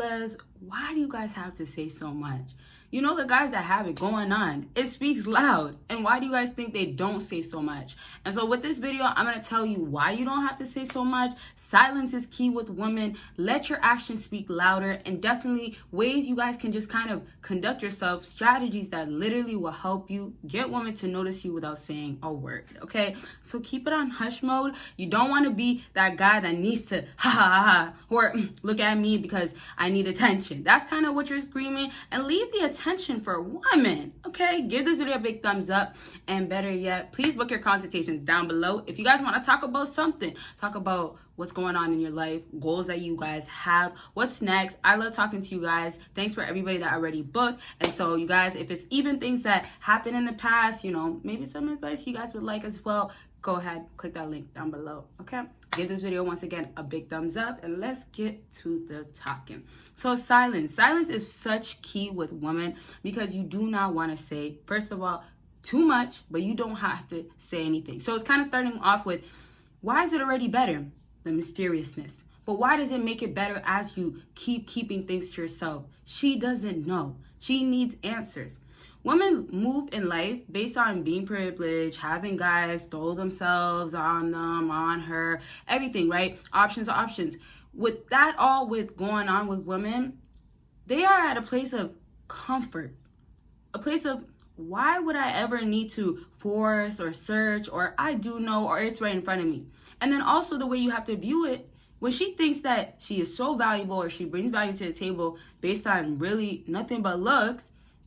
Fellas, why do you guys have to say so much? You know, the guys that have it going on, it speaks loud. And why do you guys think they don't say so much? And so with this video, I'm going to tell you why you don't have to say so much. Silence is key with women. Let your actions speak louder, and definitely ways you guys can just kind of conduct yourself, strategies that literally will help you get women to notice you without saying a word. Okay, so keep it on hush mode. You don't want to be that guy that needs to ha ha ha or look at me because I need attention. That's kind of what you're screaming. And leave the attention for women. Okay, give this video a big thumbs up, and better yet, please book your consultations down below. If you guys want to talk about something, talk about what's going on in your life, goals that you guys have, what's next. I love talking to you guys. Thanks for everybody that already booked. And so you guys, if it's even things that happened in the past, you know, maybe some advice you guys would like as well, go ahead, click that link down below. Okay, give this video once again a big thumbs up, and let's get to the talking. So silence is such key with women, because you do not want to say, first of all, too much, but you don't have to say anything. So it's kind of starting off with, why is it already better? The mysteriousness. But why does it make it better as you keep keeping things to yourself? She doesn't know. She needs answers. Women move in life based on being privileged, having guys throw themselves on them, on her, everything, right? Options are options. With that all with going on with women, they are at a place of comfort, a place of, why would I ever need to force or search, or I do know, or it's right in front of me. And then also the way you have to view it, when she thinks that she is so valuable, or she brings value to the table based on really nothing but looks,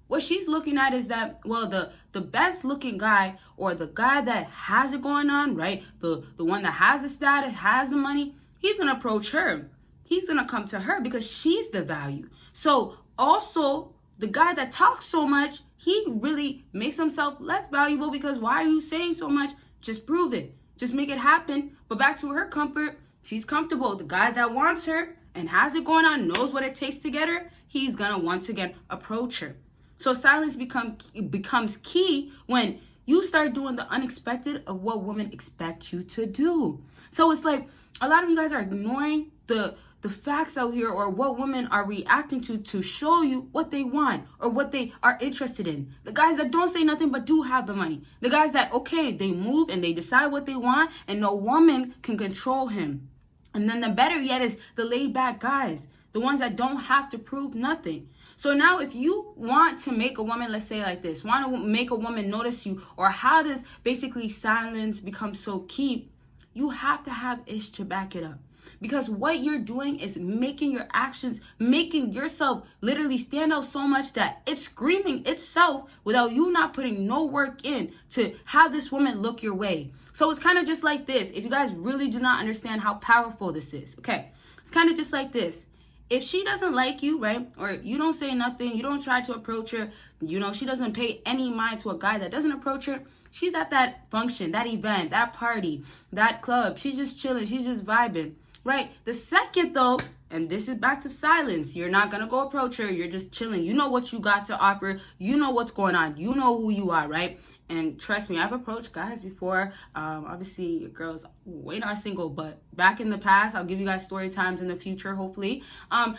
what she's looking at is that, well, the best looking guy, or the guy that has it going on, right? The one that has the status, has the money, he's going to approach her. He's going to come to her because she's the value. So also the guy that talks so much, he really makes himself less valuable, because why are you saying so much? Just prove it. Just make it happen. But back to her comfort, she's comfortable. The guy that wants her and has it going on, knows what it takes to get her, he's going to once again approach her. So silence becomes key when you start doing the unexpected of what women expect you to do. So it's like a lot of you guys are ignoring the facts out here, or what women are reacting to show you what they want or what they are interested in. The guys that don't say nothing but do have the money. The guys that, okay, they move and they decide what they want, and no woman can control him. And then the better yet is the laid back guys, the ones that don't have to prove nothing. So now if you want to make a woman, let's say like this, want to make a woman notice you, or how does basically silence become so key, you have to have ish to back it up. Because what you're doing is making your actions, making yourself literally stand out so much that it's screaming itself without you not putting no work in to have this woman look your way. So it's kind of just like this. If you guys really do not understand how powerful this is, okay, it's kind of just like this. If she doesn't like you, right, or you don't say nothing, you don't try to approach her, you know, she doesn't pay any mind to a guy that doesn't approach her, she's at that function, that event, that party, that club, she's just chilling, she's just vibing, right? The second though, and this is back to silence, you're not gonna go approach her, you're just chilling, you know what you got to offer, you know what's going on, you know who you are, right? And trust me, I've approached guys before. Obviously, girls way not single, but back in the past, I'll give you guys story times in the future, hopefully.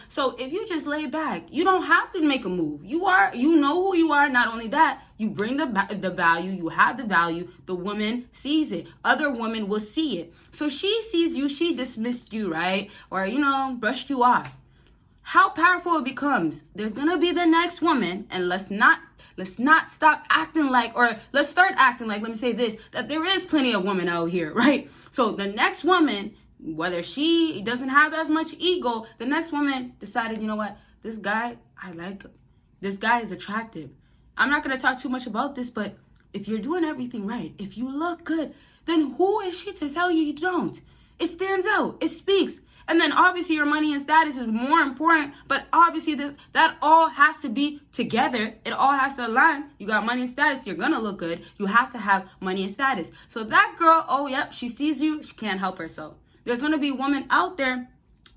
So if you just lay back, you don't have to make a move. You know who you are. Not only that, you bring the value, you have the value. The woman sees it. Other women will see it. So she sees you, she dismissed you, right? Or, you know, brushed you off. How powerful it becomes. There's gonna be the next woman, and let's not stop acting like, or let's start acting like, let me say this, that there is plenty of women out here, right? So the next woman, whether she doesn't have as much ego, the next woman decided, you know what, this guy, I like him. This guy is attractive. I'm not going to talk too much about this, but if you're doing everything right, if you look good, then who is she to tell you don't? It stands out. It speaks. And then obviously your money and status is more important, but obviously that all has to be together. It all has to align. You got money and status, you're gonna look good. You have to have money and status. So that girl, oh yep, she sees you, she can't help herself. There's gonna be women out there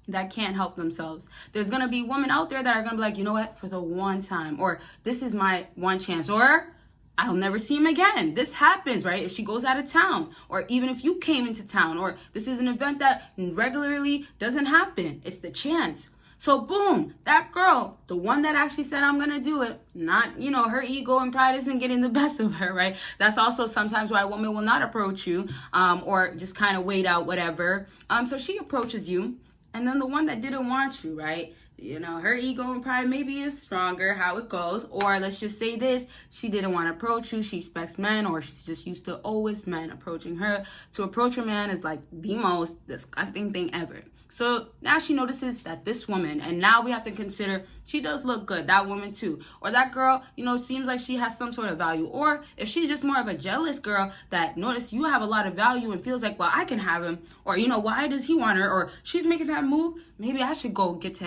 that can't help themselves. There's gonna be women out there that are gonna be like, you know what, for the one time, or this is my one chance, or I'll never see him again. This happens, right? If she goes out of town, or even if you came into town, or this is an event that regularly doesn't happen. It's the chance. So boom, that girl, the one that actually said I'm gonna do it, not, her ego and pride isn't getting the best of her, right? That's also sometimes why a woman will not approach you, or just kind of wait out, whatever. So she approaches you, and then the one that didn't want you, right? Her ego and pride maybe is stronger, how it goes. Or let's just say this, she didn't want to approach you, she expects men, or she's just used to always men approaching her. To approach a man is like the most disgusting thing ever. So now she notices that this woman, and now we have to consider she does look good, that woman too. Or that girl, seems like she has some sort of value. Or if she's just more of a jealous girl that notice you have a lot of value and feels like, well, I can have him. Or, why does he want her? Or she's making that move. Maybe I should go get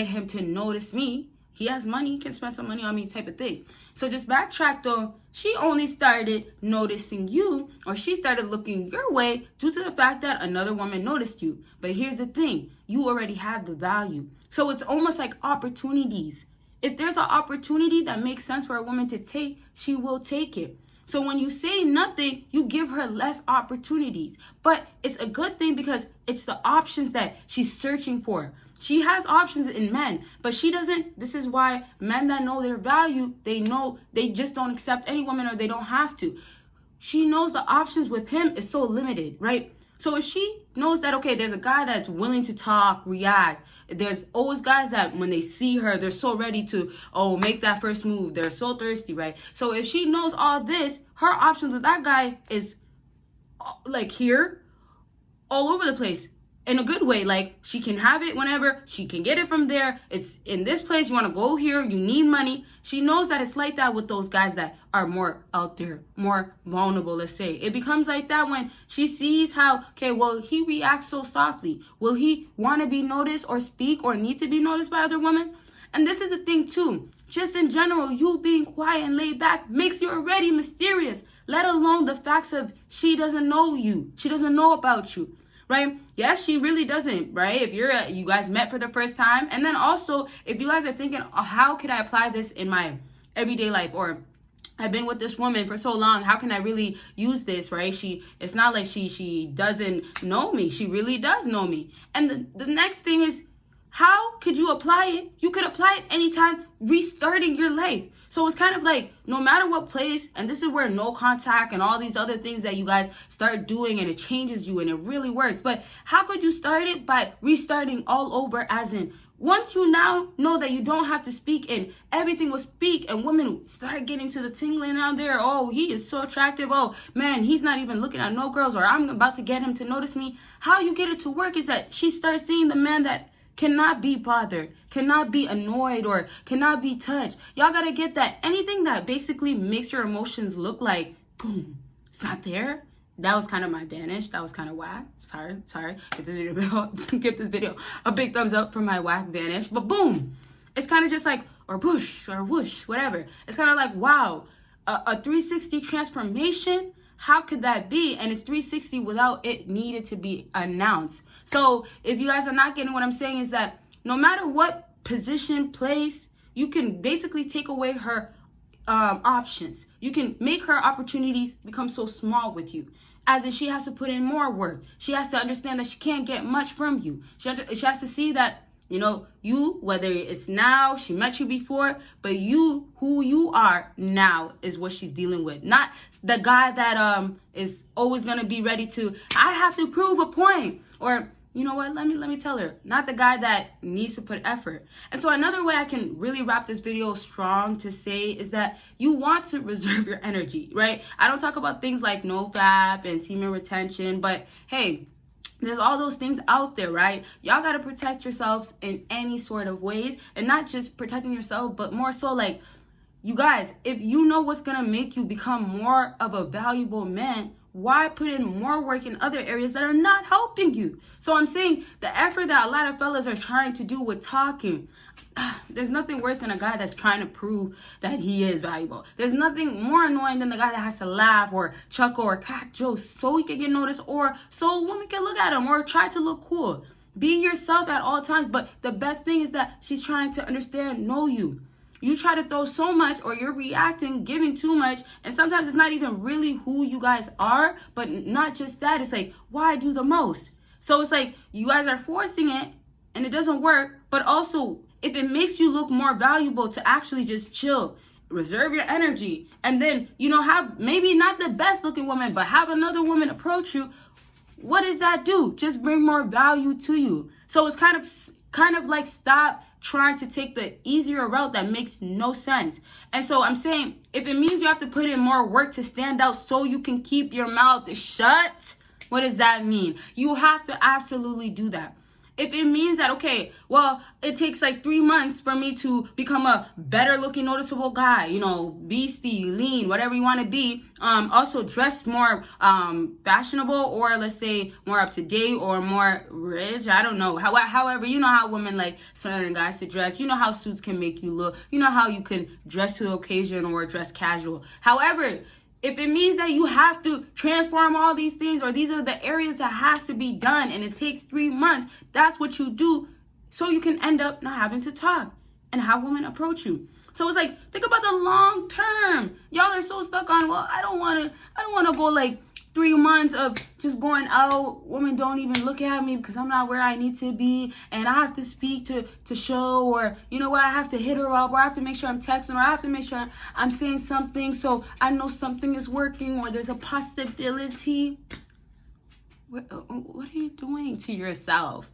him to notice me. He has money, he can spend some money on me, type of thing. So just backtrack though, she only started noticing you, or she started looking your way due to the fact that another woman noticed you. But here's the thing, you already have the value. So it's almost like opportunities. If there's an opportunity that makes sense for a woman to take, she will take it. So when you say nothing, you give her less opportunities. But it's a good thing because it's the options that she's searching for. She has options in men, but she doesn't. This is why men that know their value, they know they just don't accept any woman, or they don't have to. She knows the options with him is so limited, right? So if she knows that, okay, there's a guy that's willing to talk, react. There's always guys that when they see her, they're so ready to, make that first move. They're so thirsty, right? So if she knows all this, her options with that guy is like here, all over the place. In a good way, like she can have it whenever, she can get it from there. It's in this place, you want to go here, you need money. She knows that it's like that with those guys that are more out there, more vulnerable, let's say. It becomes like that when she sees how, okay, well, he reacts so softly. Will he want to be noticed or speak or need to be noticed by other women? And this is the thing too. Just in general, you being quiet and laid back makes you already mysterious, let alone the facts of she doesn't know you. She doesn't know about you. Right? Yes, she really doesn't, right? If you guys met for the first time. And then also, if you guys are thinking, how can I apply this in my everyday life? Or I've been with this woman for so long, how can I really use this, right? It's not like she doesn't know me. She really does know me. And the next thing is, how could you apply it? You could apply it anytime restarting your life. So it's kind of like no matter what place, and this is where no contact and all these other things that you guys start doing and it changes you and it really works. But how could you start it by restarting all over, as in once you now know that you don't have to speak and everything will speak, and women start getting to the tingling out there. Oh, he is so attractive. Oh man, he's not even looking at no girls, or I'm about to get him to notice me. How you get it to work is that she starts seeing the man that cannot be bothered, cannot be annoyed, or cannot be touched. Y'all gotta get that. Anything that basically makes your emotions look like, boom, it's not there. That was kind of my vanish. That was kind of whack. Sorry. Give this video a big thumbs up for my whack vanish. But boom, it's kind of just like, or bush, or whoosh, whatever. It's kind of like, wow, a 360 transformation. How could that be? And it's 360 without it needed to be announced. So if you guys are not getting what I'm saying, is that no matter what position, place, you can basically take away her options. You can make her opportunities become so small with you, as if she has to put in more work. She has to understand that she can't get much from you. She has to see that, you, whether it's now, she met you before, but you, who you are now is what she's dealing with. Not the guy that is always going to be ready to, I have to prove a point. Or, you know what, let me tell her. Not the guy that needs to put effort. And so another way I can really wrap this video strong to say is that you want to reserve your energy, right? I don't talk about things like NoFap and semen retention, but hey, there's all those things out there, right? Y'all got to protect yourselves in any sort of ways, and not just protecting yourself, but more so like, you guys, if you know what's going to make you become more of a valuable man, why put in more work in other areas that are not helping you? So I'm saying the effort that a lot of fellas are trying to do with talking, there's nothing worse than a guy that's trying to prove that he is valuable. There's nothing more annoying than the guy that has to laugh or chuckle or crack jokes so he can get noticed, or so a woman can look at him, or try to look cool. Be yourself at all times. But the best thing is that she's trying to understand, know you. You try to throw so much, or you're reacting, giving too much, and sometimes it's not even really who you guys are. But not just that, it's like, why do the most? So it's like you guys are forcing it and it doesn't work, but But also, if it makes you look more valuable to actually just chill, reserve your energy, and then, have maybe not the best looking woman, but have another woman approach you, what does that do? Just bring more value to you. So it's kind of like, stop trying to take the easier route that makes no sense. And so I'm saying, if it means you have to put in more work to stand out so you can keep your mouth shut, what does that mean? You have to absolutely do that. If it means that, okay, well, it takes like 3 months for me to become a better looking, noticeable guy, beastie, lean, whatever you want to be, also dress more fashionable, or let's say more up to date or more rich. I don't know. However, you know how women like certain guys to dress. You know how suits can make you look. You know how you can dress to the occasion or dress casual. However, if it means that you have to transform all these things, or these are the areas that has to be done, and it takes 3 months, that's what you do, so you can end up not having to talk and have women approach you. So it's like, think about the long term. Y'all are so stuck on, well, I don't want to go like 3 months of just going out. Women don't even look at me because I'm not where I need to be, and I have to speak to show, or I have to hit her up, or I have to make sure I'm texting, or I have to make sure I'm saying something so I know something is working, or there's a possibility. What are you doing to yourself?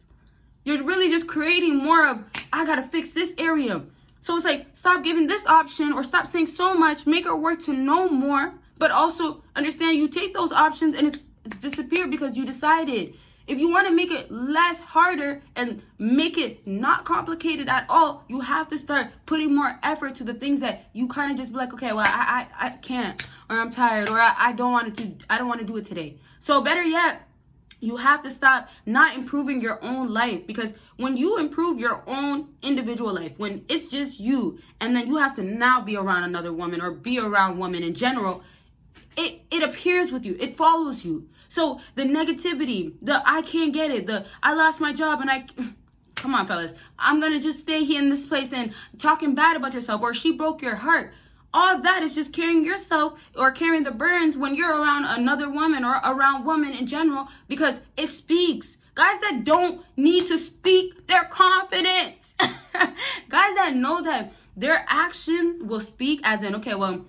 You're really just creating more of, I gotta fix this area. So it's like, stop giving this option, or stop saying so much, make her work to know more. But also understand, you take those options and it's disappeared because you decided. If you want to make it less harder and make it not complicated at all, you have to start putting more effort to the things that you kind of just be like, okay, well, I can't, or I'm tired, or I don't want to do it today. So better yet, you have to stop not improving your own life, because when you improve your own individual life, when it's just you, and then you have to now be around another woman or be around women in general, it appears with you, it follows you. So the negativity, the I can't get it, the I lost my job and come on fellas, I'm gonna just stay here in this place and talking bad about yourself, or she broke your heart. All that is just carrying yourself or carrying the burdens when you're around another woman or around women in general, because it speaks. Guys that don't need to speak their confidence. Guys that know that their actions will speak, as in, okay, well,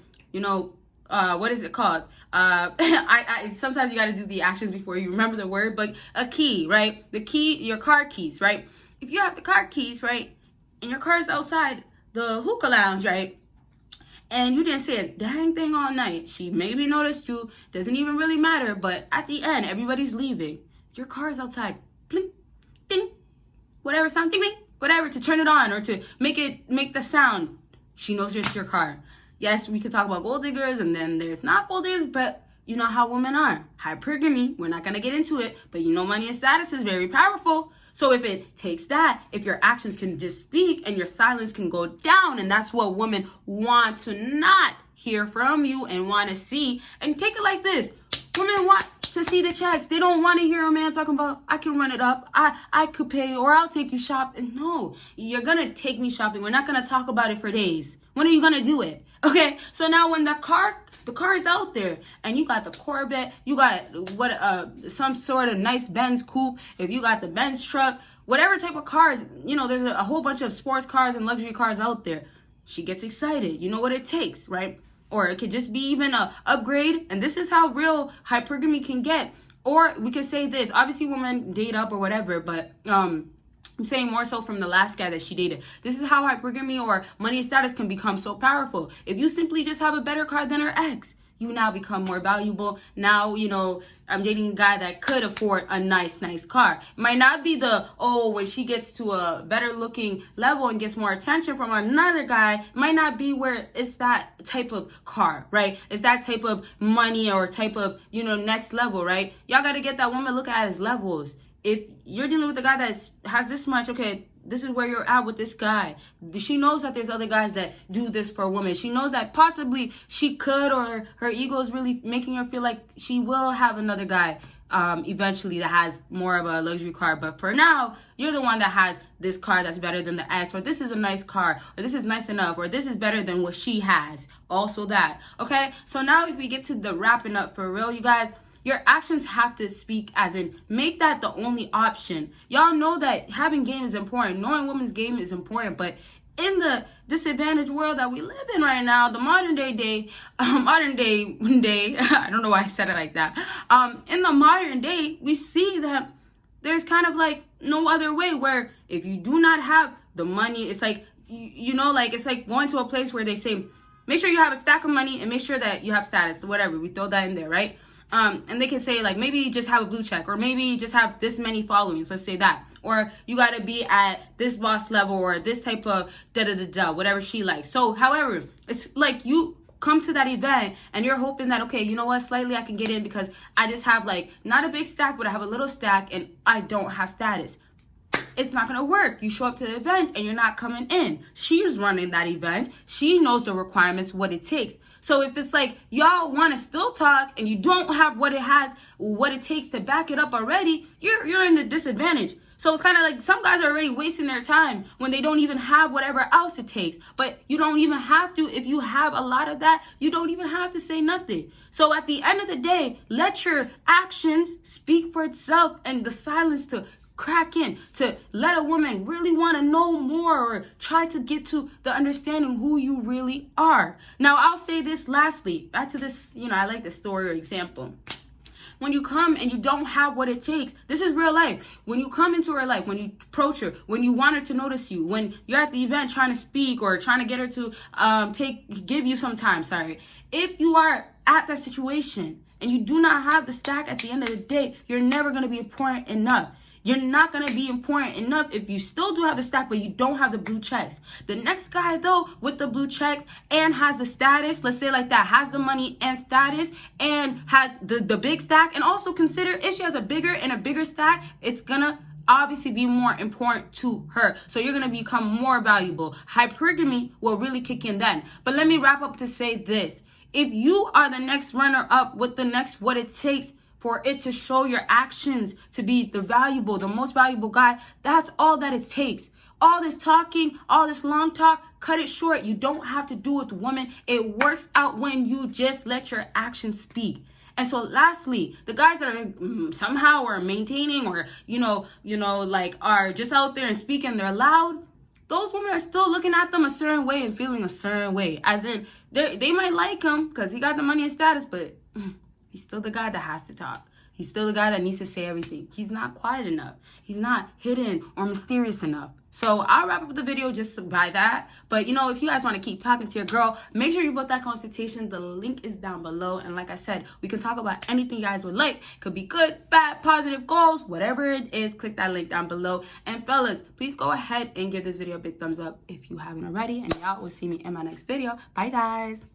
what is it called? I sometimes you got to do the actions before you remember the word, but a key, right? The key, your car keys, right? If you have the car keys, right, and your car's outside the hookah lounge, right, and you didn't say a dang thing all night, she maybe noticed you, doesn't even really matter, but at the end, everybody's leaving. Your car's outside, bling, ding, whatever sound, ding, ding, whatever, to turn it on or to make the sound. She knows it's your car. Yes, we could talk about gold diggers, and then there's not gold diggers, but you know how women are. Hypergamy, we're not going to get into it, but money and status is very powerful. So if it takes that, if your actions can just speak and your silence can go down, and that's what women want to not hear from you and want to see. And take it like this. Women want to see the checks. They don't want to hear a man talking about, I can run it up, I could pay, or I'll take you shopping. No, you're going to take me shopping. We're not going to talk about it for days. When are you going to do it? Okay, so now when the car is out there, and you got the Corvette, you got some sort of nice Benz coupe, if you got the Benz truck, whatever type of cars, there's a whole bunch of sports cars and luxury cars out there. She gets excited. You know what it takes, right? Or it could just be even a upgrade, and this is how real hypergamy can get. Or we could say this, obviously women date up or whatever, but I'm saying more so from the last guy that she dated. This is how hypergamy or money status can become so powerful. If you simply just have a better car than her ex, you now become more valuable. Now, I'm dating a guy that could afford a nice car. It might not be when she gets to a better looking level and gets more attention from another guy, it might not be where it's that type of car, right? It's that type of money or type of, next level, right? Y'all got to get that woman look at as levels. If you're dealing with a guy that has this much, okay, this is where you're at with this guy. She knows that there's other guys that do this for a woman. She knows that possibly she could, or her ego is really making her feel like she will have another guy eventually that has more of a luxury car. But for now, you're the one that has this car that's better than the ex, or this is a nice car, or this is nice enough, or this is better than what she has. Also that, okay? So now if we get to the wrapping up for real, you guys, Your actions have to speak, as in make that the only option. Y'all know that having game is important. Knowing women's game is important, but in the disadvantaged world that we live in right now, the modern day, I don't know why I said it like that. In the modern day, we see that there's kind of like no other way, where if you do not have the money, it's like, you know, like it's like going to a place where they say, make sure you have a stack of money and make sure that you have status, whatever. We throw that in there, right? And they can say like, maybe just have a blue check, or maybe just have this many followings. Let's say that. Or you got to be at this boss level, or this type of whatever she likes. So, however, it's like you come to that event and you're hoping that, okay, you know what, slightly I can get in because I just have like not a big stack, but I have a little stack and I don't have status. It's not going to work. You show up to the event and you're not coming in. She's running that event. She knows the requirements, what it takes. So if it's like y'all want to still talk and you don't have what it takes to back it up already, you're in the disadvantage. So it's kind of like some guys are already wasting their time when they don't even have whatever else it takes. But you don't even have to. If you have a lot of that, you don't even have to say nothing. So at the end of the day, let your actions speak for itself, and the silence to crack in, to let a woman really want to know more or try to get to the understanding who you really are. Now, I'll say this lastly, back to this, I like the story or example. When you come and you don't have what it takes, this is real life. When you come into her life, when you approach her, when you want her to notice you, when you're at the event trying to speak or trying to get her to give you some time, if you are at that situation and you do not have the stack at the end of the day, you're never going to be important enough. You're not going to be important enough if you still do have the stack, but you don't have the blue checks. The next guy, though, with the blue checks and has the status, let's say like that, has the money and status and has the big stack, and also consider if she has a bigger stack, it's going to obviously be more important to her. So you're going to become more valuable. Hypergamy will really kick in then. But let me wrap up to say this. If you are the next runner up with the next what it takes for it to show your actions to be the most valuable guy, that's all that it takes. All this talking, all this long talk, cut it short. You don't have to do it with women. It works out when you just let your actions speak. And so lastly, the guys that are somehow are maintaining or, like are just out there and speaking, they're loud. Those women are still looking at them a certain way and feeling a certain way. As in, they might like him because he got the money and status, but he's still the guy that has to talk. He's still the guy that needs to say everything. He's not quiet enough. He's not hidden or mysterious enough. So I'll wrap up the video just by that. But, if you guys want to keep talking to your girl, make sure you book that consultation. The link is down below. And like I said, we can talk about anything you guys would like. Could be good, bad, positive goals, whatever it is. Click that link down below. And fellas, please go ahead and give this video a big thumbs up if you haven't already. And y'all will see me in my next video. Bye, guys.